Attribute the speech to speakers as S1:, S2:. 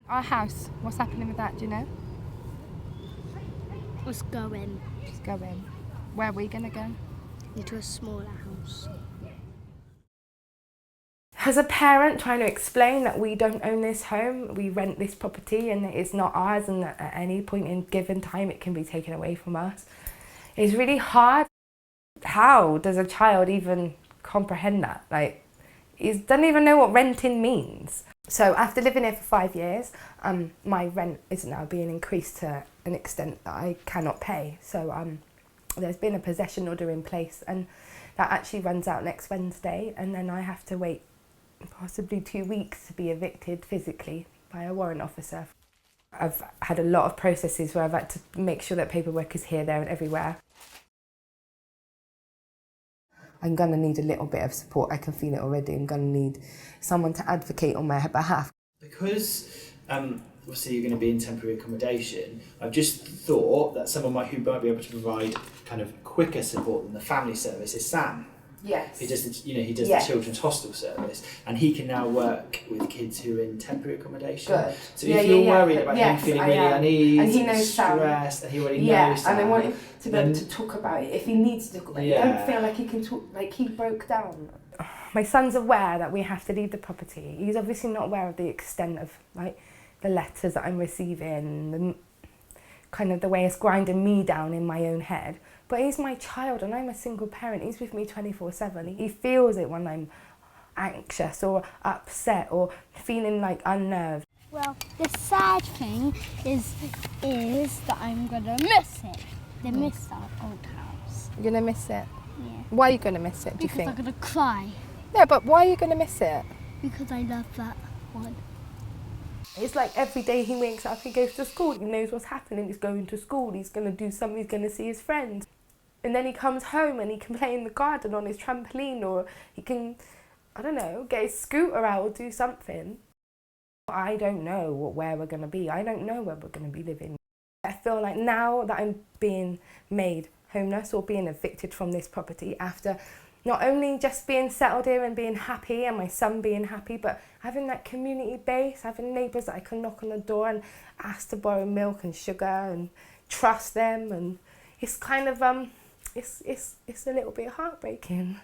S1: Our house, what's happening with that, do you know?
S2: Let's go in.
S1: Just go in. Where are we going to go?
S2: Into a smaller house.
S1: As a parent trying to explain that we don't own this home, we rent this property and it's not ours, and that at any point in given time it can be taken away from us, it's really hard. How does a child even comprehend that? Like, he doesn't even know what renting means. So after living here for 5 years, my rent is now being increased to an extent that I cannot pay. So there's been a possession order in place, and that actually runs out next Wednesday, and then I have to wait possibly 2 weeks to be evicted physically by a warrant officer. I've had a lot of processes where I've had to make sure that paperwork is here, there and everywhere. I'm going to need a little bit of support. I can feel it already. I'm going to need someone to advocate on my behalf.
S3: Because obviously you're going to be in temporary accommodation, I've just thought that someone who might be able to provide kind of quicker support than the family service is Sam.
S1: Yes.
S3: He does the children's hostel service, and he can now work with kids who are in temporary accommodation.
S1: Good.
S3: So if you're worried about him feeling really uneasy
S1: and he knows
S3: stressed, and he already knows Sam,
S1: and I want him to be able to talk about it if he needs to talk about it.
S3: Yeah.
S1: I don't feel like he can talk, like he broke down. My son's aware that we have to leave the property. He's obviously not aware of the extent of like the letters that I'm receiving, the kind of the way it's grinding me down in my own head. But he's my child and I'm a single parent. He's with me 24/7. He feels it when I'm anxious or upset or feeling like unnerved.
S2: Well, the sad thing is that I'm gonna miss it. Miss our old house.
S1: You're gonna miss it?
S2: Yeah.
S1: Why are you gonna miss it, do you
S2: Because
S1: think?
S2: I'm gonna cry.
S1: Yeah, but why are you gonna miss it?
S2: Because I love that one.
S1: It's like every day he wakes up, he goes to school, he knows what's happening, he's going to school, he's going to do something, he's going to see his friends. And then he comes home and he can play in the garden on his trampoline, or he can, I don't know, get his scooter out or do something. I don't know where we're going to be. I don't know where we're going to be living. I feel like now that I'm being made homeless or being evicted from this property after not only just being settled here and being happy and my son being happy, but having that community base, having neighbours that I can knock on the door and ask to borrow milk and sugar and trust them, and it's kind of it's a little bit heartbreaking.